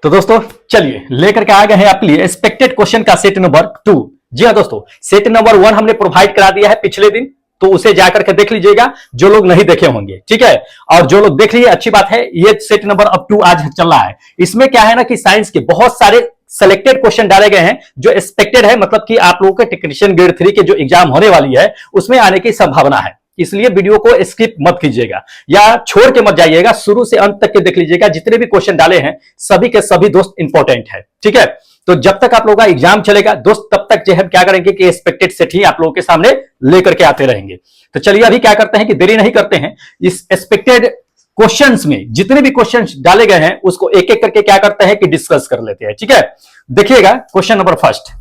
तो दोस्तों चलिए लेकर के आ गए हैं आपके लिए एक्सपेक्टेड क्वेश्चन का सेट नंबर 2। जी हाँ दोस्तों, सेट नंबर 1 हमने प्रोवाइड करा दिया है पिछले दिन, तो उसे जाकर के देख लीजिएगा जो लोग नहीं देखे होंगे, ठीक है। और जो लोग देख लिए अच्छी बात है। ये सेट नंबर अब 2 आज चल रहा है। इसमें क्या है ना कि साइंस के बहुत सारे सेलेक्टेड क्वेश्चन डाले गए हैं जो एक्सपेक्टेड है, मतलब कि आप लोगों के टेक्नीशियन ग्रेड 3 के जो एग्जाम होने वाली है उसमें आने की संभावना है। इसलिए वीडियो को स्किप मत कीजिएगा या छोड़ के मत जाइएगा, शुरू से अंत तक के देख लीजिएगा। जितने भी क्वेश्चन डाले हैं सभी के सभी दोस्त इंपॉर्टेंट है, ठीक है। तो जब तक आप लोगों का एग्जाम चलेगा दोस्त, तब तक जो हम क्या करेंगे कि एक्सपेक्टेड सेट ही आप लोगों के सामने लेकर के आते रहेंगे। तो चलिए अभी क्या करते हैं कि देरी नहीं करते हैं, इस एक्सपेक्टेड क्वेश्चंस में जितने भी क्वेश्चंस डाले गए हैं उसको एक एक करके क्या करते हैं कि डिस्कस कर लेते हैं, ठीक है। देखिएगा क्वेश्चन नंबर फर्स्ट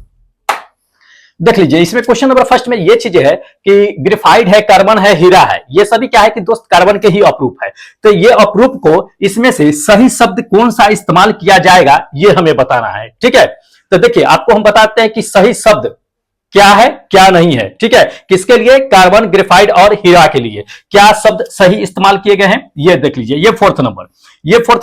देख लीजिए। इसमें क्वेश्चन नंबर फर्स्ट में ये चीजें है कि ग्रेफाइट है, कार्बन है, हीरा है, ये सभी क्या है कि दोस्त कार्बन के ही अप्रूफ है। तो ये अप्रूफ को इसमें से सही शब्द कौन सा इस्तेमाल किया जाएगा ये हमें बताना है, ठीक है। तो देखिए आपको हम बताते हैं कि सही शब्द क्या है क्या नहीं है, ठीक है। किसके लिए? कार्बन, ग्रेफाइट और हीरा के लिए क्या शब्द सही इस्तेमाल किए गए हैं ये देख लीजिए। ये फोर्थ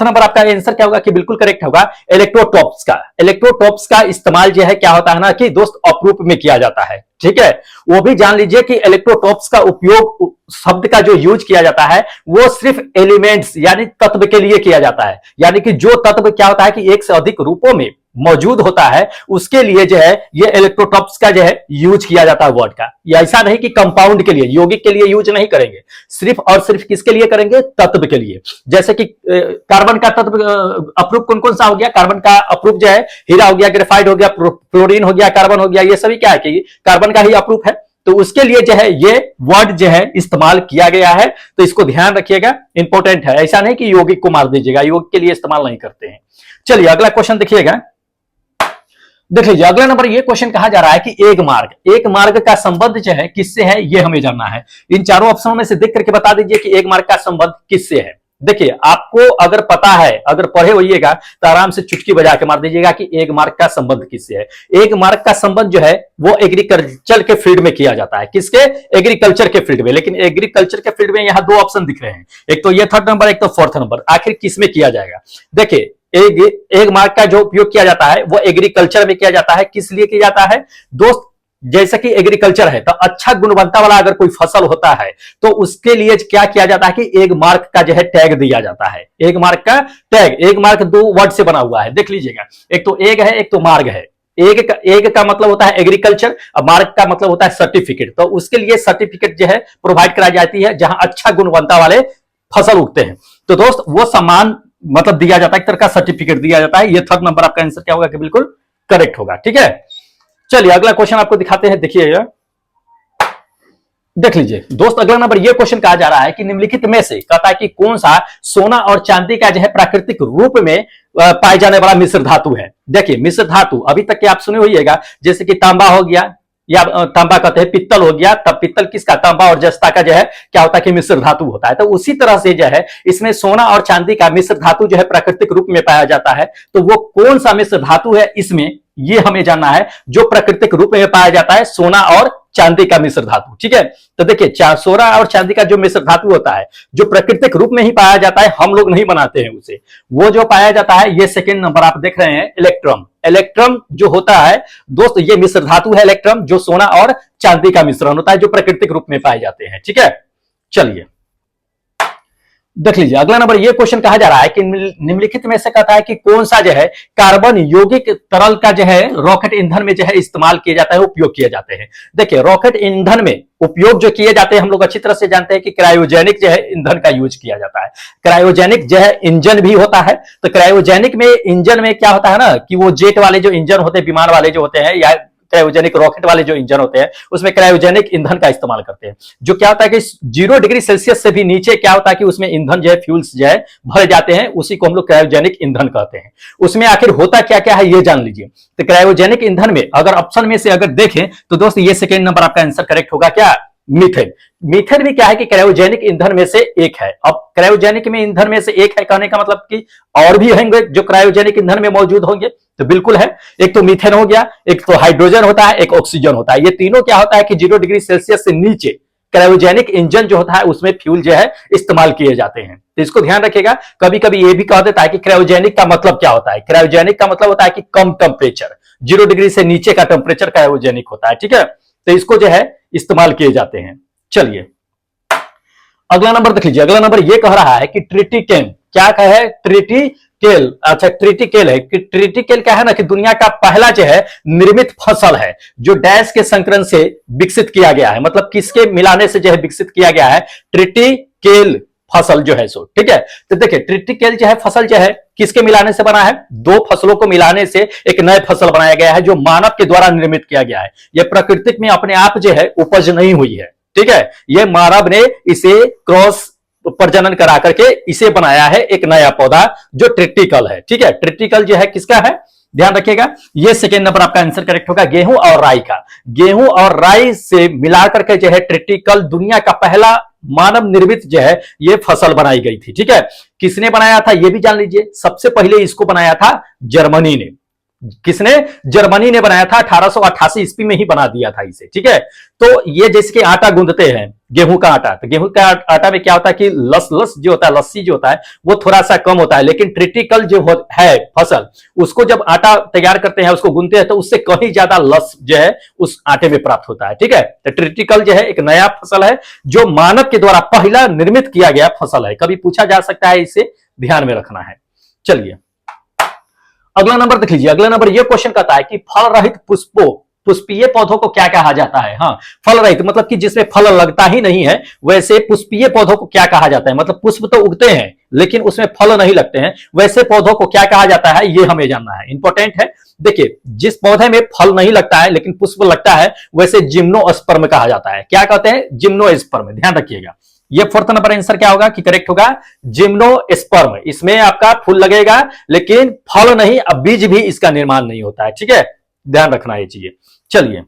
नंबर आपका आंसर क्या होगा कि बिल्कुल करेक्ट होगा इलेक्ट्रोटॉप्स का। इलेक्ट्रोटॉप्स का इस्तेमाल जो है क्या होता है ना कि दोस्त अप्रूफ में किया जाता है, ठीक है। वो भी जान लीजिए कि इलेक्ट्रोटॉप्स का उपयोग, शब्द का जो यूज किया जाता है वो सिर्फ एलिमेंट्स यानी तत्व के लिए किया जाता है। यानी कि जो तत्व क्या होता है कि एक से अधिक रूपों में मौजूद होता है उसके लिए जो है ये इलेक्ट्रोटॉप्स का जो है यूज किया जाता है वर्ड का। ये ऐसा नहीं कि कंपाउंड के लिए, यौगिक के लिए यूज नहीं करेंगे, सिर्फ और सिर्फ किसके लिए करेंगे? तत्व के लिए। जैसे कि कार्बन का तत्व अप्रूव कौन कौन सा हो गया? कार्बन का अप्रूव जो है हीरा हो गया, ग्रेफाइट हो गया, फ्लोरीन हो गया, कार्बन हो गया, ये सभी क्या है कि कार्बन का ही अप्रूव है। तो उसके लिए जो है ये वर्ड जो है इस्तेमाल किया गया है, तो इसको ध्यान रखिएगा, इंपॉर्टेंट है। ऐसा नहीं कि यौगिक को मार दीजिएगा, यौगिक के लिए इस्तेमाल नहीं करते हैं। चलिए अगला क्वेश्चन देखिएगा। देख लीजिए अगला नंबर ये क्वेश्चन कहा जा रहा है कि एक मार्ग का संबंध जो है किससे है ये हमें जानना है। इन चारों ऑप्शनों में से देख करके बता दीजिए कि एक मार्ग का संबंध किससे है। देखिए आपको अगर पता है, अगर पढ़े होइएगा तो आराम से चुटकी बजा के मार दीजिएगा कि एक मार्ग का संबंध किससे है। एक मार्ग का संबंध जो है वो एग्रीकल्चर के फील्ड में किया जाता है। किसके? एग्रीकल्चर के फील्ड में। लेकिन एग्रीकल्चर के फील्ड में यहां दो ऑप्शन दिख रहे हैं, एक तो ये थर्ड नंबर, एक तो फोर्थ नंबर। आखिर किसमें किया जाएगा? देखिए एक मार्ग का जो उपयोग किया जाता है वो एग्रीकल्चर में किया जाता है। किस लिए किया जाता है दोस्त? जैसे कि एग्रीकल्चर है तो अच्छा गुणवत्ता वाला अगर कोई फसल होता है तो उसके लिए क्या किया जाता है कि एक मार्क का जो है टैग दिया जाता है। एक मार्क का टैग, एक मार्क दो वर्ड से बना हुआ है, देख लीजिएगा। एक तो एग है, एक तो मार्ग है। एग का मतलब होता है एग्रीकल्चर और मार्क का मतलब होता है सर्टिफिकेट। तो उसके लिए सर्टिफिकेट जो है प्रोवाइड कराई जाती है जहां अच्छा गुणवत्ता वाले फसल उगते हैं। तो दोस्त वो सम्मान मतलब दिया जाता है, एक तरह का सर्टिफिकेट दिया जाता है। ये थर्ड नंबर आपका आंसर क्या होगा कि बिल्कुल करेक्ट होगा, ठीक है। चलिए अगला क्वेश्चन आपको दिखाते हैं, देखिएगा। देख लीजिए दोस्त अगला नंबर ये क्वेश्चन कहा जा रहा है कि निम्नलिखित में से कहता है कि कौन सा सोना और चांदी का जो है प्राकृतिक रूप में पाए जाने वाला मिश्र धातु है। देखिए मिश्र धातु अभी तक के आप सुने होइएगा, जैसे कि तांबा हो गया या तांबा कहते हैं, पित्तल हो गया। तब पित्तल किसका? तांबा और जस्ता का जो है क्या होता है कि मिश्र धातु होता है। तो उसी तरह से जो है इसमें सोना और चांदी का मिश्र धातु जो है प्राकृतिक रूप में पाया जाता है। तो वो कौन सा मिश्र धातु है इसमें ये हमें जानना है जो प्राकृतिक रूप में पाया जाता है, सोना और चांदी का मिश्र धातु, ठीक है। तो देखिए सोना और चांदी का जो मिश्र धातु होता है जो प्राकृतिक रूप में ही पाया जाता है, हम लोग नहीं बनाते हैं उसे, वो जो पाया जाता है ये सेकंड नंबर आप देख रहे हैं इलेक्ट्रम। इलेक्ट्रम जो होता है दोस्त ये मिश्र धातु है इलेक्ट्रम, जो सोना और चांदी का मिश्रण होता है जो प्राकृतिक रूप में पाए जाते हैं, ठीक है। चलिए देख लीजिए अगला नंबर ये क्वेश्चन कहा जा रहा है कि निम्नलिखित में से कहता है कि कौन सा जो है कार्बन यौगिक तरल का जो है रॉकेट ईंधन में जो है इस्तेमाल किया जाता है, उपयोग किए जाते हैं। देखिए रॉकेट ईंधन में उपयोग जो किए जाते हैं हम लोग अच्छी तरह से जानते हैं कि क्रायोजेनिक जो है ईंधन का यूज किया जाता है। क्रायोजेनिक जो है इंजन भी होता है। तो क्रायोजेनिक में इंजन में क्या होता है ना कि वो जेट वाले जो इंजन होते हैं, विमान वाले जो होते हैं या क्रायोजेनिक रॉकेट वाले जो इंजन होते हैं उसमें क्रायोजेनिक ईंधन का इस्तेमाल करते हैं। जो क्या होता है कि 0 डिग्री सेल्सियस से भी नीचे क्या होता है कि उसमें ईंधन जो है फ्यूल्स जो है भर जाते हैं, उसी को हम लोग क्रायोजेनिक ईंधन कहते हैं। उसमें आखिर होता क्या क्या है ये जान लीजिए। तो क्रायोजेनिक ईंधन में अगर ऑप्शन में से अगर देखें तो दोस्त ये सेकेंड नंबर आपका आंसर करेक्ट होगा क्या? मीथेन। मीथेन भी क्या है कि क्रायोजेनिक ईंधन में से एक है। अब क्रायोजेनिक में ईंधन में से एक है कहने का मतलब कि और भी होंगे जो क्रायोजेनिक ईंधन में मौजूद होंगे, तो बिल्कुल है। एक तो मीथेन हो गया, एक तो हाइड्रोजन होता है, एक ऑक्सीजन होता है। ये तीनों क्या होता है कि 0 डिग्री सेल्सियस से नीचे क्रायोजेनिक इंजन जो होता है उसमें फ्यूल जो है इस्तेमाल किए जाते हैं। तो इसको ध्यान रखिएगा। कभी कभी ये भी कह देता है कि क्रायोजेनिक का मतलब क्या होता है। क्रायोजेनिक का मतलब होता है कि कम टेम्परेचर, 0 डिग्री से नीचे का टेम्परेचर क्रायोजेनिक होता है। ठीक है, तो इसको जो है इस्तेमाल किए जाते हैं। चलिए अगला नंबर देख लीजिए। अगला नंबर ये कह रहा है कि ट्रिटिकेल क्या है, ट्रिटिकेल, अच्छा ट्रिटिकेल है कि ट्रिटिकेल क्या है ना कि दुनिया का पहला जो है निर्मित फसल है जो डैश के संकरण से विकसित किया गया है। मतलब किसके मिलाने से जो है विकसित किया गया है, ट्रिटिकेल फसल जो है सो। ठीक है, तो देखिए ट्रिटिकेल जो है फसल जो है किसके मिलाने से बना है, दो फसलों को मिलाने से एक नए फसल बनाया गया है जो मानव के द्वारा निर्मित किया गया है। यह प्राकृतिक में अपने आप जो है उपज नहीं हुई है। ठीक है, यह मानव ने इसे क्रॉस प्रजनन करा करके इसे बनाया है एक नया पौधा जो ट्रिटिकल है। ठीक है, ट्रिटिकल जो है किसका है, ध्यान रखिएगा। ये सेकेंड नंबर आपका आंसर करेक्ट होगा, गेहूं और राई का। गेहूं और राई से मिलाकर के जो है ट्रिटिकल दुनिया का पहला मानव निर्मित जो है ये फसल बनाई गई थी। ठीक है, किसने बनाया था ये भी जान लीजिए। सबसे पहले इसको बनाया था जर्मनी ने। किसने, जर्मनी ने बनाया था। 1888 ईस्वी में ही बना दिया था इसे। ठीक है, तो ये जैसे कि आटा गूंदते हैं गेहूं का आटा, तो गेहूं का आटा में क्या होता है कि लस जो होता है, लस्सी जो होता है वो थोड़ा सा कम होता है, लेकिन ट्रिटिकल जो है फसल उसको जब आटा तैयार करते हैं उसको गूंदते हैं तो उससे कहीं ज्यादा लस जो है उस आटे में प्राप्त होता है। ठीक है, तो ट्रिटिकल जो है एक नया फसल है जो मानव के द्वारा पहला निर्मित किया गया फसल है। कभी पूछा जा सकता है, इसे ध्यान में रखना है। चलिए अगला नंबर देख लीजिए। अगला नंबर ये क्वेश्चन कहता है कि फल रहित पुष्पीय पौधों को क्या कहा जाता है। हाँ, फल रहित मतलब कि जिसमें फल लगता ही नहीं है, वैसे पुष्पीय पौधों को क्या कहा जाता है। मतलब पुष्प तो उगते हैं लेकिन उसमें फल नहीं लगते हैं, वैसे पौधों को क्या कहा जाता है ये हमें जानना है, इंपॉर्टेंट है। देखिए जिस पौधे में फल नहीं लगता है लेकिन पुष्प लगता है वैसे जिम्नोस्पर्म कहा जाता है। क्या कहते हैं, जिम्नोस्पर्म। ध्यान रखिएगा, ये फोर्थ नंबर आंसर क्या होगा कि करेक्ट होगा जिम्नोस्पर्म। इसमें आपका फूल लगेगा लेकिन फल नहीं, अब बीज भी इसका निर्माण नहीं होता है। ठीक है, ध्यान रखना ये चीजें। चलिए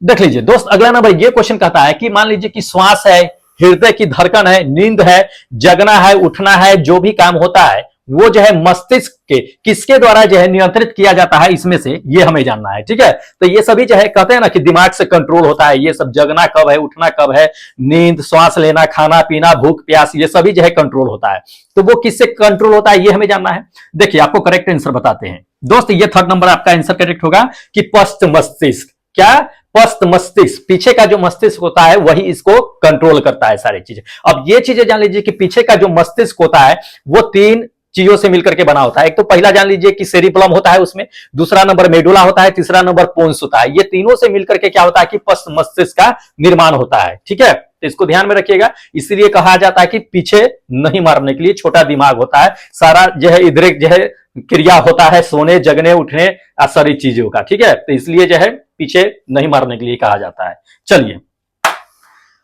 देख लीजिए दोस्त, अगला नंबर ये क्वेश्चन कहता है कि मान लीजिए कि श्वास है, हृदय की धड़कन है, नींद है, जगना है, उठना है, जो भी काम होता है वो जो है मस्तिष्क के किसके द्वारा जो है नियंत्रित किया जाता है, इसमें से ये हमें जानना है। ठीक है, तो ये सभी जो है कहते हैं ना कि दिमाग से कंट्रोल होता है। ये सब जगना कब है, उठना कब है, नींद, श्वास लेना, खाना पीना, भूख प्यास, ये सभी जो है कंट्रोल होता है। तो वो किससे कंट्रोल होता है ये हमें जानना है। देखिए आपको करेक्ट आंसर बताते हैं दोस्त। ये थर्ड नंबर आपका आंसर करेक्ट होगा कि पश्च मस्तिष्क। क्या, पश्च मस्तिष्क, पीछे का जो मस्तिष्क होता है वही इसको कंट्रोल करता है सारी चीजें। अब ये चीजें जान लीजिए कि पीछे का जो मस्तिष्क होता है वो 3 चीजों से मिलकर के बना होता है। एक तो पहला जान लीजिए कि सेरिबेलम होता है उसमें, दूसरा नंबर मेडुला होता है, तीसरा नंबर पोन्स होता है। ये तीनों से मिलकर के क्या होता है कि पश्च मस्तिष्क का निर्माण होता है। ठीक है, तो इसको ध्यान में रखिएगा। इसलिए कहा जाता है कि पीछे नहीं मारने के लिए छोटा दिमाग होता है, सारा जो है इधर जो है क्रिया होता है सोने जगने उठने सारी चीजों का। ठीक है, तो इसलिए जो है पीछे नहीं मारने के लिए कहा जाता है। चलिए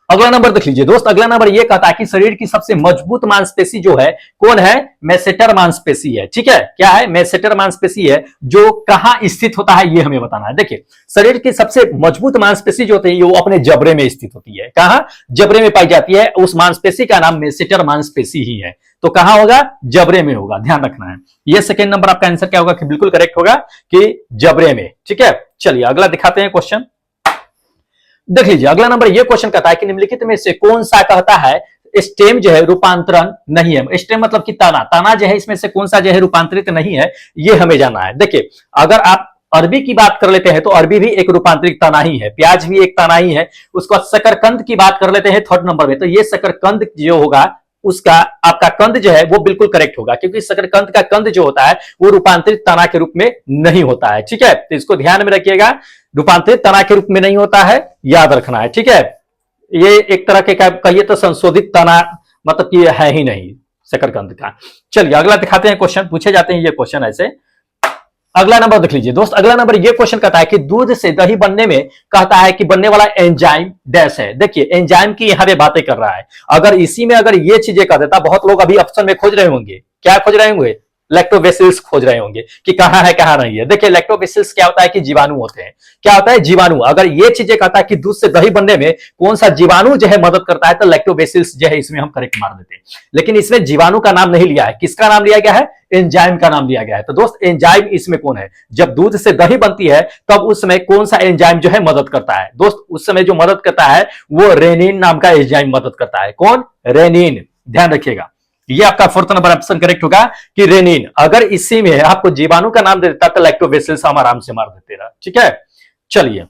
अगला नंबर देख लीजिए दोस्त। अगला नंबर ये कहता है कि शरीर की सबसे मजबूत मांसपेशी जो है कौन है, मैसेटर मांसपेशी है। ठीक है, क्या है, मैसेटर मांसपेशी है जो कहां स्थित होता है ये हमें बताना है। देखिए शरीर की सबसे मजबूत मांसपेशी जो होती है वो अपने जबड़े में स्थित होती है। कहां, जबड़े में पाई जाती है। उस मांसपेशी का नाम मैसेटर मांसपेशी ही है। तो कहां होगा, जबड़े में होगा, ध्यान रखना है। ये सेकेंड नंबर आपका आंसर क्या होगा कि बिल्कुल करेक्ट होगा कि जबड़े में। ठीक है, चलिए अगला दिखाते हैं क्वेश्चन। देख लीजिए अगला नंबर ये क्वेश्चन कहता है कि निम्नलिखित में से कौन सा कहता है स्टेम जो है रूपांतरण नहीं है। स्टेम मतलब कि तना, तना जो है इसमें से कौन सा जो है रूपांतरित नहीं है ये हमें जानना है। देखिए अगर आप अरबी की बात कर लेते हैं तो अरबी भी एक रूपांतरित तना ही है, प्याज भी एक तना ही है। उसको शकरकंद की बात कर लेते हैं थर्ड नंबर में, तो ये शकरकंद जो होगा उसका आपका कंद जो है वो बिल्कुल करेक्ट होगा, क्योंकि शकरकंद का कंद जो होता है वो रूपांतरित तना के रूप में नहीं होता है। ठीक है, तो इसको ध्यान में रखिएगा, रूपांतरित तना के रूप में नहीं होता है, याद रखना है। ठीक है, ये एक तरह के कहिए तो संशोधित तना मतलब कि है ही नहीं शकरकंद का। चलिए अगला दिखाते हैं क्वेश्चन, पूछे जाते हैं ये क्वेश्चन ऐसे। अगला नंबर देख लीजिए दोस्त। अगला नंबर ये क्वेश्चन कहता है कि दूध से दही बनने में कहता है कि बनने वाला एंजाइम डैश है। देखिए एंजाइम की यहां पे बातें कर रहा है। अगर इसी में अगर ये चीजें कह देता, बहुत लोग अभी ऑप्शन में खोज रहे होंगे, क्या खोज रहे होंगे, लैक्टोबैसिलस खोज रहे होंगे कि कहां है कहां नहीं है। देखिए लैक्टोबैसिलस क्या होता है कि जीवाणु होते हैं। क्या होता है? जीवाणु। अगर ये चीजें कहता है कि दूध से दही बनने में कौन सा जीवाणु जो है मदद करता है, तो लैक्टोबैसिलस जो है इसमें हम करेक्ट मार देते हैं। लेकिन इसमें जीवाणु का नाम नहीं लिया है, किसका नाम लिया गया है? एंजाइम का नाम लिया गया है। तो दोस्त एंजाइम इसमें कौन है? जब दूध से दही बनती है तब उस समय कौन सा एंजाइम जो है मदद करता है? दोस्त उस समय जो मदद करता है वो रेनिन नाम का एंजाइम मदद करता है। कौन? रेनिन। ध्यान रखिएगा, ये आपका फोर्थ नंबर ऑप्शन करेक्ट होगा कि रेनिन। अगर इसी में आपको जीवाणु का नाम दे देता तो लैक्टोबैसिलस हम आराम से मार देते रहा। ठीक है, चलिए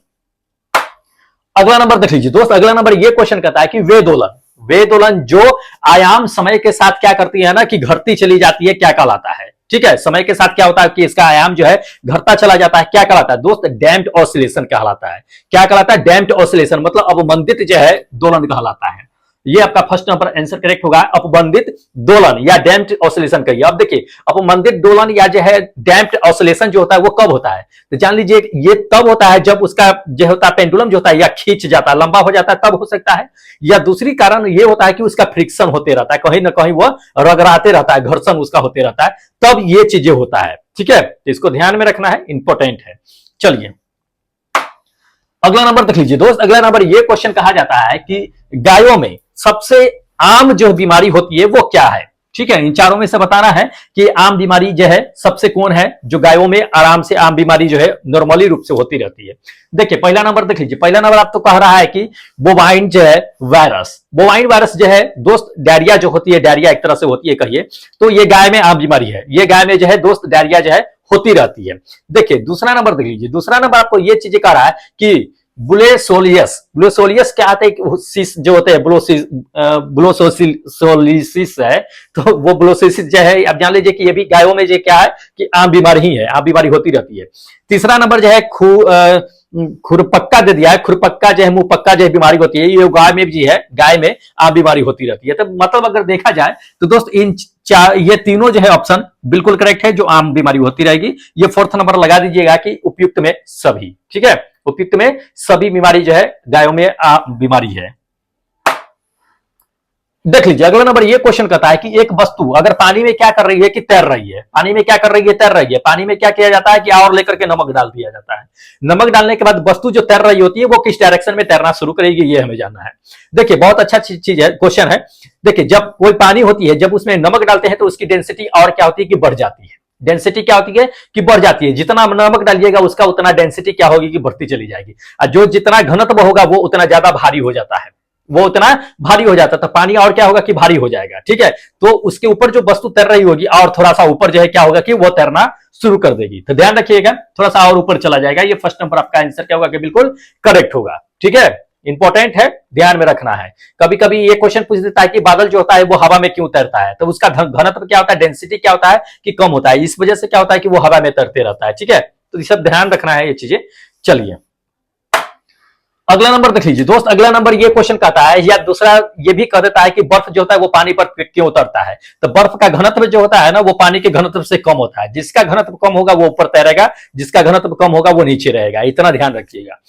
अगला नंबर देख लीजिए दोस्त। अगला नंबर ये क्वेश्चन कहता है कि वे दोलन, वे दोलन जो आयाम समय के साथ क्या करती है ना कि घटती चली जाती है, क्या कहलाता है? ठीक है, समय के साथ क्या होता है कि इसका आयाम जो है घटता चला जाता है, क्या कहलाता है दोस्त? डैम्प्ड ऑसिलेशन कहलाता है। क्या कहलाता है? डैम्प्ड ऑसिलेशन, मतलब अवमंदित जो है दोलन कहलाता है। ये आपका फर्स्ट नंबर आंसर करेक्ट होगा, अपमंदित दोलन या डैम्प्ड ऑसिलेशन कहिए। अब देखिए अपमंदित दोलन या जो है डैम्प्ड ऑसिलेशन जो होता है वो कब होता है? तो जान लीजिए ये तब होता है जब उसका जो होता है पेंडुलम जो होता है या खींच जाता है, लंबा हो जाता है, तब हो सकता है। या दूसरी कारण ये होता है कि उसका फ्रिक्शन होते रहता है, कहीं ना कहीं वो रगड़ाते रहता है, घर्षण उसका होते रहता है, तब ये चीजें होता है। ठीक है, तो इसको ध्यान में रखना है, इंपॉर्टेंट है। चलिए अगला नंबर देख लीजिए दोस्त। अगला नंबर ये क्वेश्चन कहा जाता है कि गायों में सबसे आम जो बीमारी होती है वो क्या है? ठीक है, इन चारों में से बताना है कि आम बीमारी जो है सबसे कौन है जो गायों में आराम से आम बीमारी जो है नॉर्मली रूप से होती रहती है। देखिए पहला नंबर देख लीजिए। पहला नंबर आपको कह रहा है कि बोवाइन जो है वायरस। बोवाइन वायरस जो है दोस्त डायरिया जो होती है, डायरिया एक तरह से होती है कहिए, तो ये गाय में आम बीमारी है। ये गाय में जो है दोस्त डायरिया जो है होती रहती है। देखिए दूसरा नंबर देख लीजिए। दूसरा नंबर आपको ये चीजें कह रहा है कि ब्रुसेलोसिस। ब्रुसेलोसिस क्या आते हैं जो होते हैं ब्रुसेलोसिस है, तो वो ब्रुसेलोसिस जो है आप जान लीजिए कि ये भी गायों में जो क्या है कि आम बीमारी ही है, आम बीमारी होती रहती है। तीसरा नंबर जो है खुरपक्का दे दिया है। खुरपक्का जो है मुंह पक्का जो है बीमारी होती है, ये गाय में भी है, गाय में आम बीमारी होती रहती है। तो मतलब अगर देखा जाए तो दोस्त इन ये तीनों जो है ऑप्शन बिल्कुल करेक्ट है जो आम बीमारी होती रहेगी। ये फोर्थ नंबर लगा दीजिएगा कि उपयुक्त में सभी। ठीक है, उपयुक्त में सभी बीमारी जो है गायों में आम बीमारी है। देख लीजिए अगला नंबर ये क्वेश्चन कहता है कि एक वस्तु अगर पानी में क्या कर रही है कि तैर रही है, पानी में क्या कर रही है? तैर रही है। पानी में क्या किया जाता है कि और लेकर के नमक डाल दिया जाता है। नमक डालने के बाद वस्तु जो तैर रही होती है वो किस डायरेक्शन में तैरना शुरू करेगी, ये हमें जानना है। देखिए बहुत अच्छा चीज है, क्वेश्चन है। देखिए जब कोई पानी होती है, जब उसमें नमक डालते हैं तो उसकी डेंसिटी और क्या होती है कि बढ़ जाती है। डेंसिटी क्या होती है कि बढ़ जाती है। जितना नमक डालिएगा उसका उतना डेंसिटी क्या होगी कि बढ़ती चली जाएगी। और जो जितना घनत्व होगा वो उतना ज्यादा भारी हो जाता है, वो उतना भारी हो जाता है, तो पानी और क्या होगा कि भारी हो जाएगा। ठीक है, तो उसके ऊपर जो वस्तु तैर रही होगी और थोड़ा सा ऊपर जो है क्या होगा कि वो तैरना शुरू कर देगी। तो ध्यान रखिएगा, थोड़ा सा और ऊपर चला जाएगा। ये फर्स्ट नंबर आपका आंसर क्या होगा कि बिल्कुल करेक्ट होगा। ठीक है, इंपॉर्टेंट है, ध्यान में रखना है। कभी कभी ये क्वेश्चन पूछ देता है कि बादल जो होता है वो हवा में क्यों तैरता है, तो उसका घनत्व क्या होता है, डेंसिटी क्या होता है कि कम होता है, इस वजह से क्या होता है कि वो हवा में तैरते रहता है। ठीक है, तो ये सब ध्यान रखना है ये चीजें। चलिए अगला नंबर देख लीजिए दोस्त। अगला नंबर ये क्वेश्चन कहता है या दूसरा ये भी कह देता है कि बर्फ जो होता है वो पानी पर क्यों उतरता है। तो बर्फ का घनत्व जो होता है ना वो पानी के घनत्व से कम होता है। जिसका घनत्व कम होगा वो ऊपर तैरेगा, जिसका घनत्व कम होगा वो नीचे रहेगा। इतना ध्यान रखिएगा।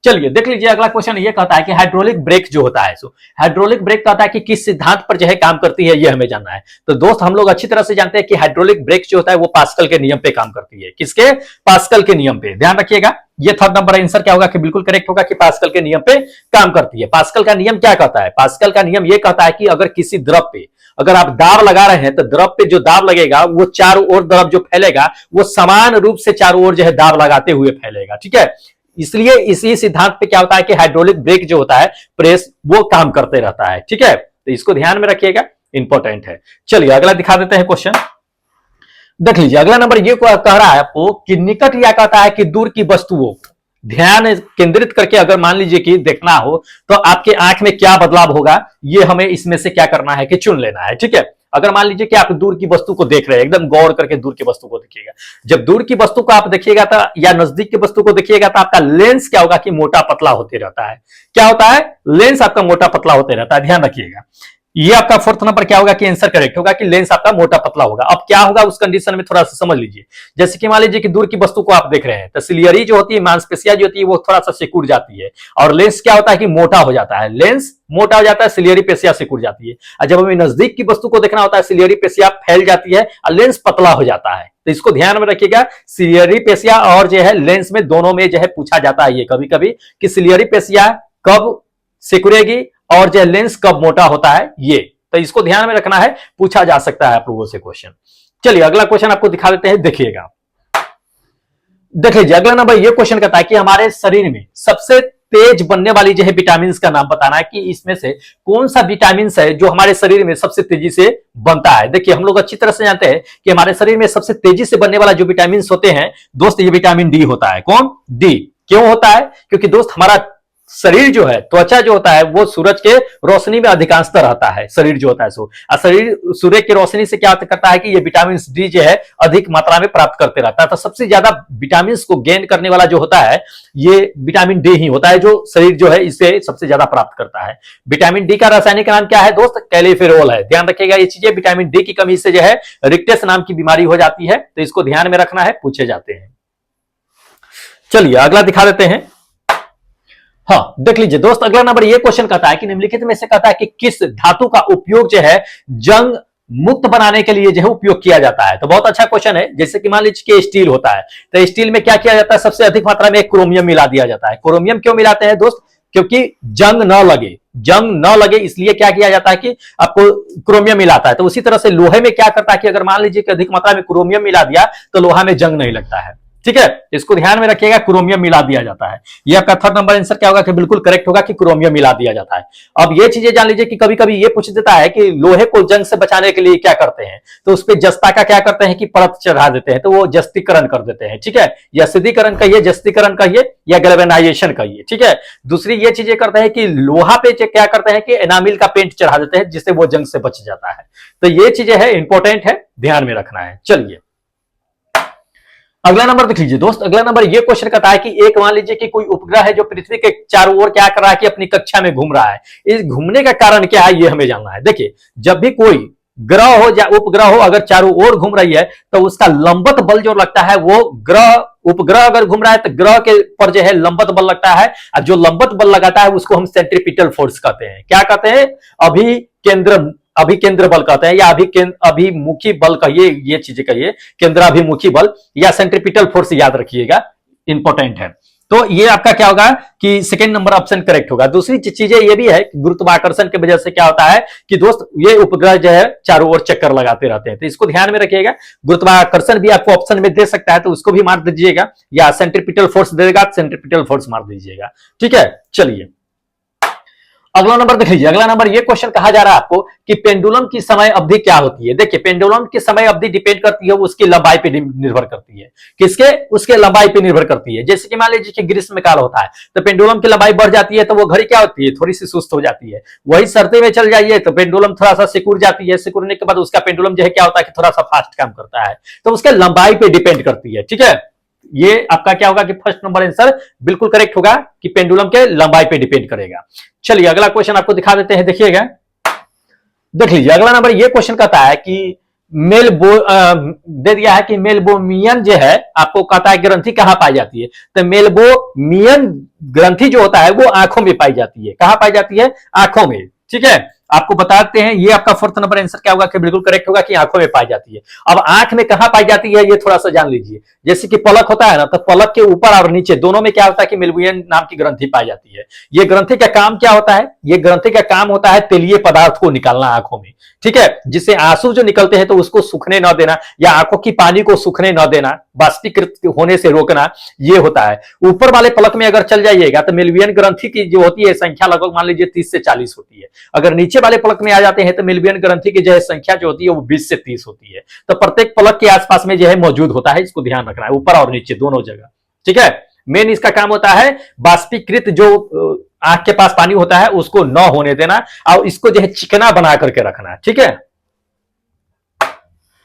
चलिए देख लीजिए अगला क्वेश्चन ये कहता है कि हाइड्रोलिक ब्रेक जो होता है, हाइड्रोलिक ब्रेक कहता है कि किस सिद्धांत पर जो है काम करती है, ये हमें जानना है। तो दोस्त हम लोग अच्छी तरह से जानते हैं कि हाइड्रोलिक ब्रेक जो होता है वो पास्कल के नियम पे काम करती है। किसके? पास्कल के नियम पे। ध्यान रखिएगा, ये थर्ड नंबर आंसर क्या होगा कि बिल्कुल करेक्ट होगा कि पास्कल के नियम पे काम करती है। पास्कल का नियम क्या कहता है? पास्कल का नियम ये कहता है कि अगर किसी द्रव पे अगर आप दाब लगा रहे हैं तो द्रव पे जो दाब लगेगा वो चारों ओर द्रव जो फैलेगा वो समान रूप से चारों ओर जो है दाब लगाते हुए फैलेगा। ठीक है, इसलिए इसी सिद्धांत पे क्या होता है कि हाइड्रोलिक ब्रेक जो होता है प्रेस वो काम करते रहता है। ठीक है, तो इसको ध्यान में रखिएगा, इंपॉर्टेंट है। चलिए अगला दिखा देते हैं क्वेश्चन। देख लीजिए अगला नंबर ये कह रहा है आपको कि निकट या कहता है कि दूर की वस्तुओं को ध्यान केंद्रित करके अगर मान लीजिए कि देखना हो तो आपके आंख में क्या बदलाव होगा, ये हमें इसमें से क्या करना है कि चुन लेना है। ठीक है, अगर मान लीजिए कि आप दूर की वस्तु को देख रहे हैं, एकदम गौर करके दूर की वस्तु को देखिएगा। जब दूर की वस्तु को आप देखिएगा तो या नजदीक की वस्तु को देखिएगा तो आपका लेंस क्या होगा कि मोटा पतला होते रहता है। क्या होता है? लेंस आपका मोटा पतला होते रहता है। ध्यान रखिएगा। ये आपका फोर्थ नंबर क्या होगा कि आंसर करेक्ट होगा कि लेंस आपका मोटा पतला होगा। अब क्या होगा उस कंडीशन में थोड़ा सा समझ लीजिए। जैसे कि मान लीजिए कि दूर की वस्तु को आप देख रहे हैं तो सिलियरी जो होती है, मांसपेशियां जो होती है वो थोड़ा सा सिकुड़ जाती है, और लेंस क्या होता है कि मोटा हो जाता है। लेंस मोटा हो जाता है, सिलियरी पेशियां सिकुड़ जाती है। और जब हमें नजदीक की वस्तु को देखना होता है, सिलियरी पेशियां फैल जाती है और लेंस पतला हो जाता है। तो इसको ध्यान में रखिएगा, सिलियरी पेशियां और जो है लेंस में दोनों में जो है पूछा जाता है ये कभी कभी कि सिलियरी पेशियां कब सिकुड़ेगी और जो लेंस कब मोटा होता है, ये तो इसको ध्यान में रखना है, पूछा जा सकता है आप लोगों से क्वेश्चन। चलिए अगला क्वेश्चन आपको दिखा देते हैं, देखिएगा। देख लीजिए अगला नंबर ये क्वेश्चन कहता है कि हमारे शरीर में सबसे तेज बनने वाली जो है विटामिन का नाम बताना है कि इसमें से कौन सा विटामिन है जो हमारे शरीर में सबसे तेजी से बनता है। देखिए हम लोग अच्छी तरह से जानते हैं कि हमारे शरीर में सबसे तेजी से बनने वाला जो विटामिन होते हैं दोस्त, ये विटामिन डी होता है। कौन? डी। क्यों होता है? क्योंकि दोस्त हमारा शरीर जो है, त्वचा जो होता है वो सूरज के रोशनी में अधिकांशतः रहता है। शरीर जो होता है सो शरीर सूर्य की रोशनी से क्या करता है कि ये विटामिन डी जो है अधिक मात्रा में प्राप्त करते रहता है। तो सबसे ज्यादा विटामिन को गेन करने वाला जो होता है ये विटामिन डी ही होता है, जो शरीर जो है इससे सबसे ज्यादा प्राप्त करता है। विटामिन डी का रासायनिक नाम क्या है दोस्त? कैल्सिफेरॉल है। ध्यान रखिएगा ये चीजें, विटामिन डी की कमी से जो है रिक्टेस नाम की बीमारी हो जाती है, तो इसको ध्यान में रखना है, पूछे जाते हैं। चलिए अगला दिखा देते हैं। हाँ देख लीजिए दोस्त, अगला नंबर ये क्वेश्चन कहता है कि निम्नलिखित में से कहता है कि किस धातु का उपयोग जो है जंग मुक्त बनाने के लिए जो है उपयोग किया जाता है। तो बहुत अच्छा क्वेश्चन है। जैसे कि मान लीजिए कि स्टील होता है, तो स्टील में क्या किया जाता है? सबसे अधिक मात्रा में क्रोमियम मिला दिया जाता है। क्रोमियम क्यों मिलाते हैं दोस्त? क्योंकि जंग न लगे, जंग न लगे इसलिए क्या किया जाता है कि आपको क्रोमियम मिलाता है। तो उसी तरह से लोहे में क्या करता है कि अगर मान लीजिए कि अधिक मात्रा में क्रोमियम मिला दिया तो लोहा में जंग नहीं लगता है। ठीक है, इसको ध्यान में रखिएगा, क्रोमियम मिला दिया जाता है। ये आपका थर्ड नंबर आंसर क्या होगा कि बिल्कुल करेक्ट होगा कि क्रोमियम मिला दिया जाता है। अब ये चीजें जान लीजिए कि कभी कभी ये पूछ देता है कि लोहे को जंग से बचाने के लिए क्या करते हैं, तो उस पर जस्ता का क्या करते हैं कि परत चढ़ा देते हैं, तो वो जस्तीकरण कर देते हैं। ठीक है, या सिद्धीकरण कहिए, जस्तीकरण कहिए, या गैल्वेनाइजेशन कहिए। ठीक है, दूसरी ये चीजें करते हैं कि लोहा पे क्या करते हैं कि एनामिल का पेंट चढ़ा देते हैं जिससे वो जंग से बच जाता है। तो ये चीजें है, इंपॉर्टेंट है, ध्यान में रखना है। चलिए अगला नंबर देख लीजिए दोस्त, अगला नंबर ये क्वेश्चन कहता है कि एक मान लीजिए कि कोई उपग्रह है जो पृथ्वी के चारों ओर क्या कर रहा है कि अपनी कक्षा में घूम रहा है। इस घूमने का कारण क्या है ये हमें जानना है। देखिए जब भी कोई ग्रह हो या उपग्रह हो अगर चारों ओर घूम रही है तो उसका लंबवत बल जो लगता है वो उपग्रह अगर घूम रहा है तो ग्रह के पर जो है लंबवत बल लगता है, और जो लंबवत बल लगाता है उसको हम सेंट्रीपिटल फोर्स कहते हैं। क्या कहते हैं? अभिकेंद्र बल कहते हैं, या अभिमुखी बल कहिए, ये चीजें कहिए, केंद्राभिमुखी बल या सेंट्रीपिटल फोर्स, याद रखिएगा, इंपॉर्टेंट है। तो ये आपका क्या होगा कि सेकंड नंबर ऑप्शन करेक्ट होगा। दूसरी चीजें ये भी है कि गुरुत्वाकर्षण की वजह से क्या होता है कि दोस्त ये उपग्रह जो है चारों ओर चक्कर लगाते रहते हैं, तो इसको ध्यान में रखिएगा। गुरुत्वाकर्षण भी आपको ऑप्शन में दे सकता है तो उसको भी मार दीजिएगा, या सेंट्रीपिटल फोर्स देगा, सेंट्रीपिटल फोर्स मार दीजिएगा। ठीक है, चलिए अगला नंबर देख लीजिए। अगला नंबर ये क्वेश्चन कहा जा रहा है आपको कि पेंडुलम की समय अवधि क्या होती है। देखिए पेंडुलम की समय अवधि डिपेंड करती है उसकी लंबाई पे निर्भर करती है। किसके? उसके लंबाई पे निर्भर करती है। जैसे कि मान लीजिए कि ग्रीष्म काल होता है तो पेंडुलम की लंबाई बढ़ जाती है तो वो घड़ी क्या होती है? थोड़ी सी सुस्त हो जाती है। वही सर्दी में चल जाइए तो पेंडुलम थोड़ा सा सिकुड़ जाती है, सिकुड़ने के बाद उसका पेंडुलम जो है क्या होता है कि थोड़ा सा फास्ट काम करता है। तो उसके लंबाई पे डिपेंड करती है। ठीक है, ये आपका क्या होगा कि फर्स्ट नंबर आंसर बिल्कुल करेक्ट होगा कि पेंडुलम के लंबाई पे डिपेंड करेगा। चलिए अगला क्वेश्चन आपको दिखा देते हैं, देखिएगा। देख लीजिए अगला नंबर ये क्वेश्चन कहता है कि दे दिया है कि मेलबोमियन जो है आपको कहता है ग्रंथि कहां पाई जाती है। तो मेलबोमियन ग्रंथि जो होता है वो आंखों में पाई जाती है। कहां पाई जाती है? आंखों में। ठीक है, आपको बताते हैं, ये आपका फोर्थ नंबर आंसर क्या होगा कि बिल्कुल करेक्ट होगा कि आंखों में पाई जाती है। अब आंख में कहां पाई जाती है ये थोड़ा सा जान लीजिए। जैसे कि पलक होता है ना, तो पलक के ऊपर और नीचे दोनों में क्या होता है कि मेलबोमियन नाम की ग्रंथि पाई जाती है। ये ग्रंथि का काम क्या होता है? ये ग्रंथि का काम होता है तेलीय पदार्थ को निकालना आंखों में। ठीक है, जिससे आंसू जो निकलते हैं तो उसको सूखने न देना, या आंखों की पानी को सूखने न देना, बाष्पीकृत होने से रोकना, ये होता है। ऊपर वाले पलक में अगर चल जाइएगा तो मेलबोमियन ग्रंथि की जो होती है संख्या लगभग मान लीजिए 30 से 40 होती है। अगर नीचे वाले पलक में आ जाते हैं तो मेलबोमियन ग्रंथि की जो है संख्या जो होती है वो 20 से 30 होती है। तो प्रत्येक पलक के आसपास में जो है मौजूद होता है, इसको ध्यान रखना है, ऊपर और नीचे दोनों जगह। ठीक है, मेन इसका काम होता है बाष्पीकृत जो आंख के पास पानी होता है उसको न होने देना, और इसको जो है चिकना बना करके रखना। ठीक है,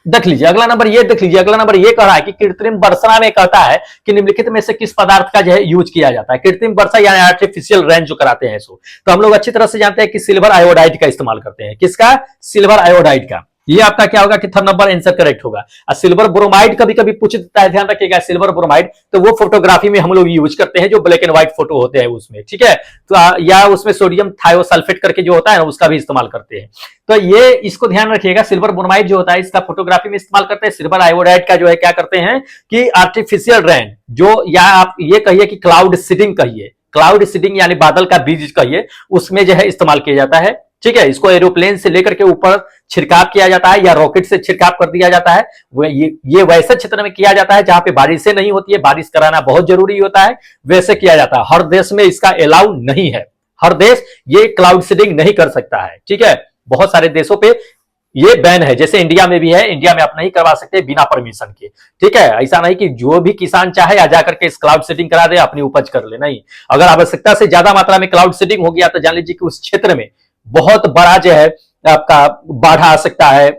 देख लीजिए अगला नंबर ये देख लीजिए, अगला नंबर ये कह रहा है कि कृत्रिम वर्षा में कहता है कि निम्नलिखित में से किस पदार्थ का जो है यूज किया जाता है। कृत्रिम वर्षा यानी आर्टिफिशियल रेन जो कराते हैं इसको, तो हम लोग अच्छी तरह से जानते हैं कि सिल्वर आयोडाइड का इस्तेमाल करते हैं। किसका? सिल्वर आयोडाइड का। ये आपका क्या होगा कि थर्ड नंबर आंसर करेक्ट होगा। और सिल्वर ब्रोमाइड कभी कभी पूछ देता है, ध्यान रखिएगा। सिल्वर ब्रोमाइड तो वो फोटोग्राफी में हम लोग यूज करते हैं जो ब्लैक एंड व्हाइट फोटो होते हैं उसमें, ठीक है। तो या उसमें सोडियम थायोसल्फेट करके जो होता है ना उसका भी इस्तेमाल करते हैं। तो ये इसको ध्यान रखिएगा, सिल्वर ब्रोमाइड जो होता है इसका फोटोग्राफी में इस्तेमाल करते हैं। सिल्वर आयोडाइड का जो है क्या करते हैं कि आर्टिफिशियल रेन जो, या आप ये कहिए कि क्लाउड सीडिंग कहिए, क्लाउड सीडिंग यानी बादल का बीज कहिए, उसमें जो है इस्तेमाल किया जाता है, ठीक है। इसको एरोप्लेन से लेकर के ऊपर छिड़काव किया जाता है या रॉकेट से छिड़काव कर दिया जाता है। ये वैसे क्षेत्र में किया जाता है जहां पे बारिशें नहीं होती है, बारिश कराना बहुत जरूरी होता है, वैसे किया जाता है। हर देश में इसका अलाउ नहीं है, हर देश ये क्लाउड सीडिंग नहीं कर सकता है, ठीक है। बहुत सारे देशों पे ये बैन है, जैसे इंडिया में भी है। इंडिया में आप नहीं करवा सकते बिना परमिशन के, ठीक है। ऐसा नहीं कि जो भी किसान चाहे आ जाकर के इस क्लाउड सीडिंग करा दे, अपनी उपज कर ले, नहीं। अगर आवश्यकता से ज्यादा मात्रा में क्लाउड सीडिंग हो गया तो जान लीजिए कि उस क्षेत्र में बहुत बड़ा जो है आपका बाढ़ आ सकता है,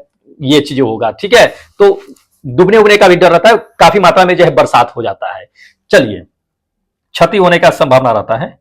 ये चीज होगा, ठीक है। तो डूबने उबने का भी डर रहता है, काफी मात्रा में जो है बरसात हो जाता है। चलिए, क्षति होने का संभावना रहता है।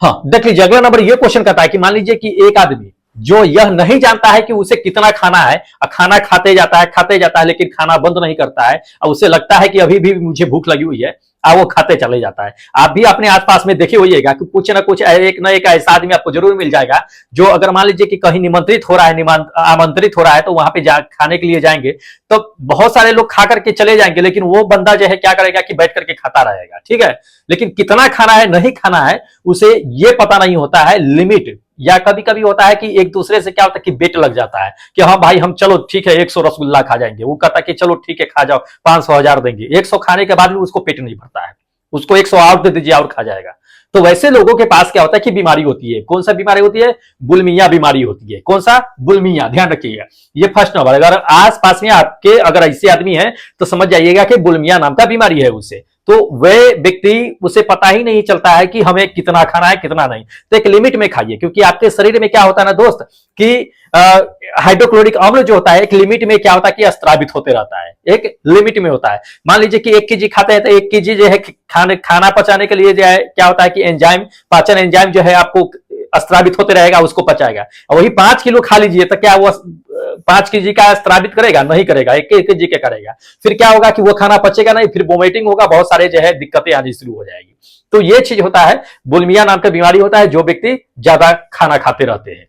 हाँ, देख लीजिए अगला नंबर ये क्वेश्चन कहता है कि मान लीजिए कि एक आदमी जो यह नहीं जानता है कि उसे कितना खाना है, और खाना खाते जाता है लेकिन खाना बंद नहीं करता है, और उसे लगता है कि अभी भी मुझे भूख लगी हुई है, वो खाते चले जाता है। आप भी अपने आसपास में देखे होइएगा कि कुछ ना कुछ एक ना एक ऐसा आदमी आपको जरूर मिल जाएगा जो, अगर मान लीजिए कि कहीं निमंत्रित हो रहा है, आमंत्रित हो रहा है, तो वहां पे खाने के लिए जाएंगे तो बहुत सारे लोग खा करके चले जाएंगे, लेकिन वो बंदा जो है क्या करेगा कि बैठ करके खाता रहेगा, ठीक है। लेकिन कितना खाना है, नहीं खाना है, उसे ये पता नहीं होता है लिमिट। या कभी कभी होता है कि एक दूसरे से क्या होता है कि बेट लग जाता है कि हाँ भाई हम चलो ठीक है 100 रसगुल्ला खा जाएंगे, वो कहता है कि चलो ठीक है खा जाओ, 500 1000 देंगे। 100 खाने के बाद भी उसको पेट नहीं भरता है, उसको 100 और दे दीजिए और खा जाएगा। तो वैसे लोगों के पास क्या होता है कि बीमारी होती है। कौन सा बीमारी होती है? बुलिमिया बीमारी होती है। कौन सा? बुलिमिया, ध्यान रखिएगा। ये फर्स्ट नंबर, अगर आस पास में आपके अगर ऐसे आदमी है तो समझ जाइएगा कि बुलिमिया नाम का बीमारी है उसे। तो वह व्यक्ति, उसे पता ही नहीं चलता है कि हमें कितना खाना है कितना नहीं। तो एक लिमिट में खाइए, क्योंकि आपके शरीर में क्या होता है ना दोस्त कि हाइड्रोक्लोरिक अम्ल जो होता है एक लिमिट में क्या होता है कि स्त्रावित होते रहता है, एक लिमिट में होता है। मान लीजिए कि 1 केजी खाते हैं तो 1 केजी जो है खाना पचाने के लिए जो है क्या होता है कि एंजाइम, पाचन एंजाइम जो है आपको स्त्रावित होते रहेगा, उसको पचाएगा। और वही 5 किलो खा लीजिए तो क्या वो 5 केजी का स्त्रावित करेगा? नहीं करेगा, 1 केजी का करेगा। फिर क्या होगा कि वो खाना पचेगा नहीं, फिर वोमिटिंग होगा, बहुत सारे जो है दिक्कतें आनी शुरू हो जाएगी। तो ये चीज होता है, बुलिमिया नाम का बीमारी होता है जो व्यक्ति ज्यादा खाना खाते रहते हैं।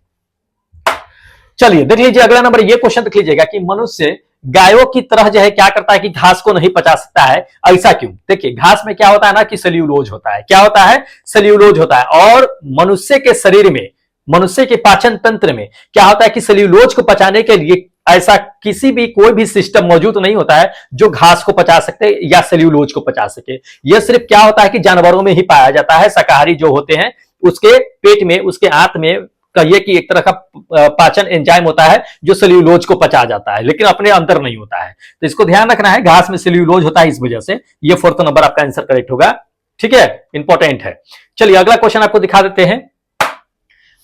चलिए देख लीजिए अगला नंबर ये क्वेश्चन देख लीजिएगा कि मनुष्य गायों की तरह जो है क्या करता है कि घास को नहीं पचा सकता है, ऐसा क्यों? देखिए घास में क्या होता है ना कि सेल्यूलोज होता है। क्या होता है? सेल्यूलोज होता है। और मनुष्य के शरीर में, मनुष्य के पाचन तंत्र में क्या होता है कि सेल्यूलोज को पचाने के लिए ऐसा किसी भी कोई भी सिस्टम मौजूद नहीं होता है जो घास को पचा सकते या सेल्यूलोज को पचा सके। यह सिर्फ क्या होता है कि जानवरों में ही पाया जाता है। शाकाहारी जो होते हैं उसके पेट में, उसके आंत में कहिए कि एक तरह का पाचन एंजाइम होता है जो सेल्यूलोज को पचा जाता है, लेकिन अपने अंदर नहीं होता है। तो इसको ध्यान रखना है, घास में सेल्यूलोज होता है इस वजह से। ये 4th नंबर आपका आंसर करेक्ट होगा, ठीक है, इंपॉर्टेंट है। चलिए अगला क्वेश्चन आपको दिखा देते हैं,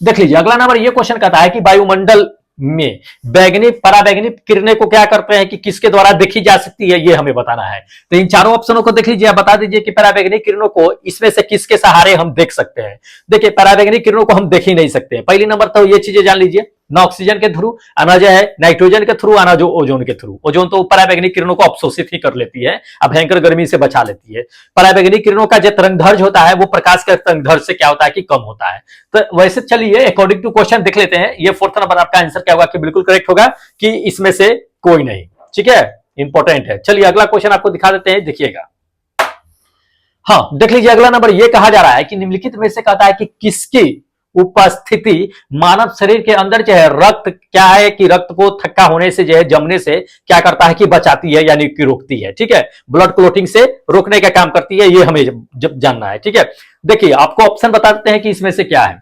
देख लीजिए अगला नंबर ये क्वेश्चन कहता है कि वायुमंडल में बैगनी पराबैंगनी किरणें को क्या करते हैं कि किसके द्वारा देखी जा सकती है, ये हमें बताना है। तो इन चारों ऑप्शनों को देख लीजिए, बता दीजिए कि पराबैंगनी किरणों को इसमें से किसके सहारे हम देख सकते हैं। देखिए पराबैंगनी किरणों को हम देख ही नहीं सकते। पहली नंबर तो ये चीजें जान लीजिए, ना ऑक्सीजन के थ्रू, आना जो है नाइट्रोजन के थ्रू, आना जो ओजोन के थ्रू। ओजोन तो पराबैंगनी किरणों को अवशोषित ही कर लेती है, अब भयंकर गर्मी से बचा लेती है। पराबैंगनी किरणों का जो तरंगदैर्घ्य होता है वो प्रकाश के तरंगदैर्घ्य से क्या होता है कि कम होता है। तो वैसे चलिए अकॉर्डिंग टू क्वेश्चन देख लेते हैं। ये 4th नंबर आपका आंसर क्या होगा कि बिल्कुल करेक्ट होगा कि इसमें से कोई नहीं, ठीक है, इंपॉर्टेंट है। चलिए अगला क्वेश्चन आपको दिखा देते हैं, देखिएगा। हाँ देख लीजिए अगला नंबर ये कहा जा रहा है कि निम्नलिखित में से कहता है कि किसकी उपस्थिति मानव शरीर के अंदर जो है रक्त क्या है कि रक्त को थक्का होने से जो है जमने से क्या करता है कि बचाती है, यानी कि रोकती है, ठीक है। ब्लड क्लोटिंग से रोकने का काम करती है, ये हमें जब जानना है, ठीक है। देखिए आपको ऑप्शन बता देते हैं कि इसमें से क्या है।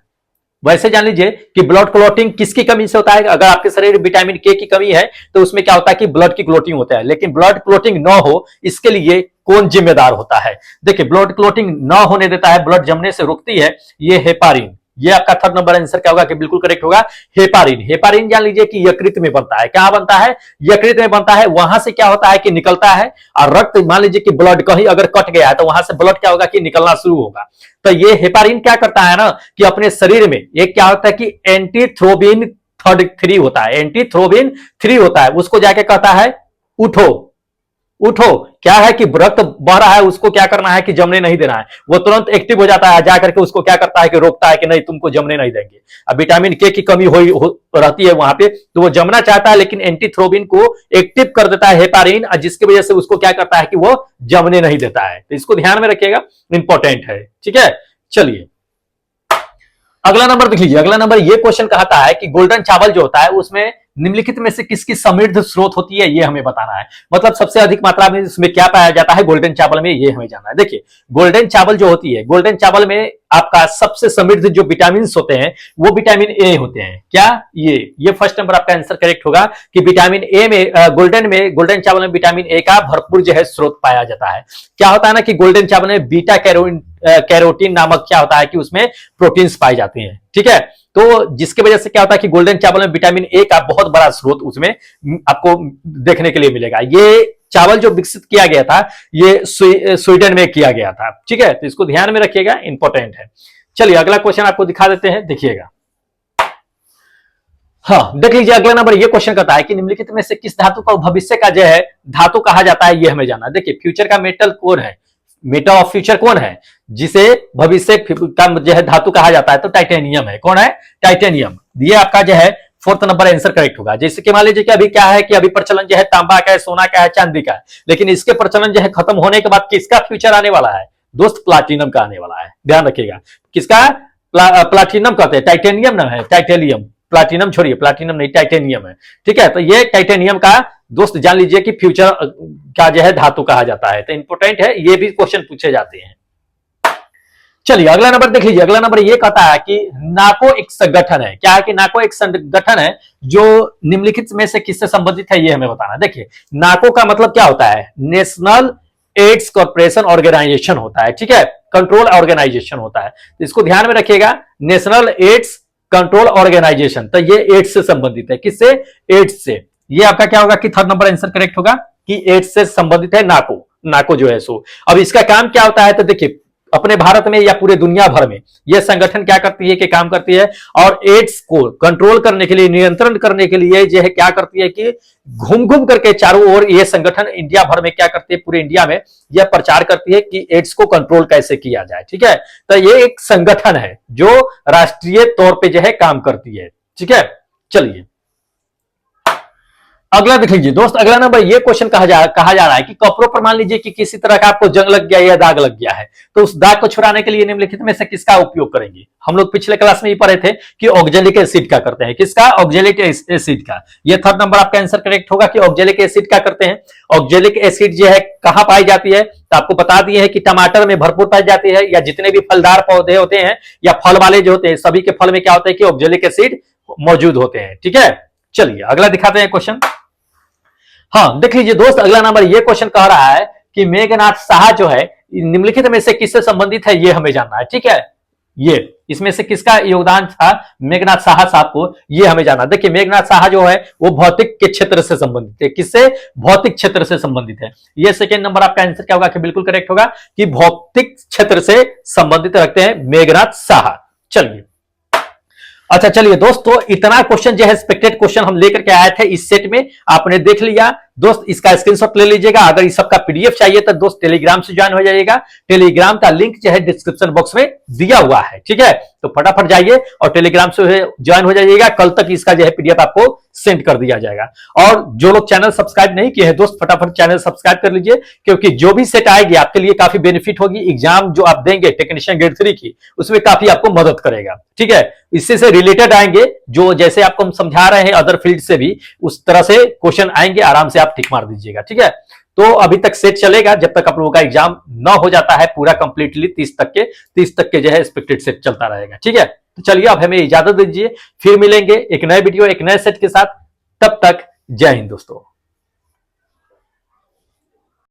वैसे जान लीजिए कि ब्लड क्लोटिंग किसकी कमी से होता है। अगर आपके शरीर में विटामिन के की कमी है तो उसमें क्या होता है कि ब्लड की क्लोटिंग होता है, लेकिन ब्लड क्लोटिंग न हो इसके लिए कौन जिम्मेदार होता है। देखिए ब्लड क्लोटिंग न होने देता है, ब्लड जमने से रोकती है, ये हेपारिन, ये आपका थर्ड नंबर आंसर क्या होगा कि बिल्कुल करेक्ट होगा हेपारिन। हेपारिन जान लीजिए कि यकृत में बनता है। क्या बनता है? यकृत में बनता है। वहां से क्या होता है कि निकलता है, और रक्त मान लीजिए कि ब्लड कहीं अगर कट गया है तो वहां से ब्लड क्या होगा कि निकलना शुरू होगा। तो ये हेपारिन क्या करता है ना कि अपने शरीर में एक क्या होता है कि एंटीथ्रोबिन 3 होता है, एंटीथ्रोबिन 3 होता है, उसको जाके कहता है उठो उठो। क्या है कि रक्त बह रहा है, उसको क्या करना है कि जमने नहीं देना है। वो तुरंत एक्टिव हो जाता है, जाकर के उसको क्या करता है कि रोकता है कि नहीं तुमको जमने नहीं देंगे। अब विटामिन के की कमी रहती है वहां पे, तो वो जमना चाहता है लेकिन एंटीथ्रोबिन को एक्टिव कर देता है हेपारिन, जिसकी वजह से उसको क्या करता है कि वो जमने नहीं देता है। तो इसको ध्यान में रखिएगा, इंपॉर्टेंट है। ठीक है, चलिए अगला नंबर देख लीजिए। अगला नंबर ये क्वेश्चन कहता है कि गोल्डन चावल जो होता है उसमें निम्नलिखित में से किसकी समृद्ध स्रोत होती है, ये हमें बताना है। मतलब सबसे अधिक मात्रा में इसमें क्या पाया जाता है गोल्डन चावल में, ये हमें जानना है। देखिए गोल्डन चावल जो होती है, गोल्डन चावल में आपका सबसे समृद्ध जो विटामिन होते हैं वो विटामिन ए होते हैं। क्या? ये फर्स्ट नंबर आपका आंसर करेक्ट होगा कि विटामिन ए में गोल्डन चावल में विटामिन ए का भरपूर जो है स्रोत पाया जाता है। क्या होता है ना कि गोल्डन चावल में बीटा कैरोटीन नामक क्या होता है कि उसमें प्रोटीन्स पाए जाते हैं। ठीक है, तो जिसकी वजह से क्या होता है कि गोल्डन चावल में विटामिन ए का बहुत बड़ा स्रोत उसमें आपको देखने के लिए मिलेगा। ये चावल जो विकसित किया गया था ये स्वीडन में किया गया था। ठीक है, तो इसको ध्यान में रखिएगा, इंपॉर्टेंट है। चलिए अगला क्वेश्चन आपको दिखा देते हैं, देखिएगा। हाँ देख लीजिए, अगला नंबर ये क्वेश्चन करता है कि निम्नलिखित में से किस धातु को भविष्य का जो है धातु कहा जाता है, ये हमें जानना है। देखिए फ्यूचर का मेटल कौन है, मेटल ऑफ फ्यूचर कौन है जिसे भविष्य का जो है धातु कहा जाता है, तो टाइटेनियम है। कौन है? टाइटेनियम। ये आपका जो है फोर्थ नंबर आंसर करेक्ट होगा। जैसे कि मान लीजिए कि अभी क्या है कि अभी प्रचलन जो है तांबा का है, सोना का है, चांदी का है, लेकिन इसके प्रचलन जो है खत्म होने के बाद किसका फ्यूचर आने वाला है दोस्त? प्लाटिनम का आने वाला है। ध्यान रखिएगा, किसका? प्लाटिनम कहते हैं, टाइटेनियम ना है, टाइटेनियम। प्लाटिनम छोड़िए, प्लाटिनम नहीं, टाइटेनियम है। ठीक है, तो ये टाइटेनियम का दोस्त जान लीजिए कि फ्यूचर का जो है धातु कहा जाता है। तो इंपॉर्टेंट है, ये भी क्वेश्चन पूछे जाते हैं। चलिए अगला नंबर देख लीजिए। अगला नंबर ये कहता है कि नाको एक संगठन है। क्या है कि नाको एक संगठन है जो निम्नलिखित में से किससे संबंधित है, ये हमें बताना। देखिए नाको का मतलब क्या होता है? नेशनल एड्स कॉर्पोरेशन ऑर्गेनाइजेशन होता है। ठीक है, कंट्रोल ऑर्गेनाइजेशन होता है, तो इसको ध्यान में रखिएगा, नेशनल एड्स कंट्रोल ऑर्गेनाइजेशन। तो ये एड्स से संबंधित है। किससे? एड्स से। ये आपका क्या होगा कि थर्ड नंबर आंसर करेक्ट होगा कि एड्स से संबंधित है नाको। नाको जो है सो अब इसका काम क्या होता है, तो देखिए अपने भारत में या पूरे दुनिया भर में यह संगठन क्या करती है कि काम करती है, और एड्स को कंट्रोल करने के लिए, नियंत्रण करने के लिए जो है क्या करती है कि घूम घूम करके चारों ओर यह संगठन इंडिया भर में क्या करती है, पूरे इंडिया में यह प्रचार करती है कि एड्स को कंट्रोल कैसे किया जाए। ठीक है, तो ये एक संगठन है जो राष्ट्रीय तौर पर जो है काम करती है। ठीक है, चलिए अगला देख लीजिए दोस्त। अगला नंबर ये क्वेश्चन कहा जा रहा है कि कपड़ों पर मान लीजिए कि किसी तरह का आपको जंग लग गया या दाग लग गया है, तो उस दाग को छुड़ाने के लिए निम्नलिखित में से किसका उपयोग करेंगे? हम लोग पिछले क्लास में ही पढ़े थे कि ऑक्जेलिक एसिड का करते हैं। किसका? ऑक्जेलिक एसिड का। ये थर्ड नंबर आपका आंसर करेक्ट होगा कि ऑक्जेलिक एसिड का करते हैं। ऑक्जेलिक एसिड जो है कहां पाई जाती है, तो आपको बता दिए हैं कि टमाटर में भरपूर पाई जाती है, या जितने भी फलदार पौधे होते हैं या फल वाले जो होते हैं सभी के फल में क्या होता है कि ऑक्जेलिक एसिड मौजूद होते हैं। ठीक है, चलिए अगला दिखाते हैं क्वेश्चन। हाँ देख लीजिए दोस्त, अगला नंबर ये क्वेश्चन कह रहा है कि मेघनाथ साहा जो है निम्नलिखित में से किससे संबंधित है, ये हमें जानना है। ठीक है, ये इसमें से किसका योगदान था मेघनाथ साहा साहब को, ये हमें जानना। देखिए मेघनाथ साहा जो है वो भौतिक के क्षेत्र से संबंधित है। किससे? भौतिक क्षेत्र से संबंधित है। ये सेकेंड नंबर आपका आंसर क्या होगा कि बिल्कुल करेक्ट होगा कि भौतिक क्षेत्र से संबंधित रखते हैं मेघनाथ साहा। चलिए अच्छा, चलिए दोस्तों इतना क्वेश्चन जो है एक्सपेक्टेड क्वेश्चन हम लेकर के आए थे इस सेट में, आपने देख लिया दोस्त। इसका स्क्रीनशॉट ले लीजिएगा। अगर इस सबका पीडीएफ चाहिए तो दोस्त टेलीग्राम से ज्वाइन हो जाइएगा। टेलीग्राम का लिंक जो है डिस्क्रिप्शन बॉक्स में दिया हुआ है। ठीक है, तो फटाफट जाइए और टेलीग्राम से ज्वाइन हो जाइएगा। कल तक इसका जो है पीडीएफ आपको सेंड कर दिया जाएगा। और जो लोग चैनल सब्सक्राइब नहीं किए हैं दोस्त, फटाफट चैनल सब्सक्राइब कर लीजिए, क्योंकि जो भी सेट आएगी आपके लिए काफी बेनिफिट होगी। एग्जाम जो आप देंगे टेक्नीशियन ग्रेड 3 की, उसमें काफी आपको मदद करेगा। ठीक है, इससे से रिलेटेड आएंगे, जो जैसे आपको हम समझा रहे हैं अदर फील्ड से भी उस तरह से क्वेश्चन आएंगे, आराम से आप टिक मार दीजिएगा। ठीक है, तो अभी तक सेट चलेगा जब तक आप लोगों का एग्जाम न हो जाता है पूरा कंप्लीटली। 30 तक के जो है एक्सपेक्टेड सेट चलता रहेगा। ठीक है, तो चलिए अब हमें इजाजत दीजिए, फिर मिलेंगे एक नए वीडियो एक नए सेट के साथ। तब तक जय हिंद दोस्तों।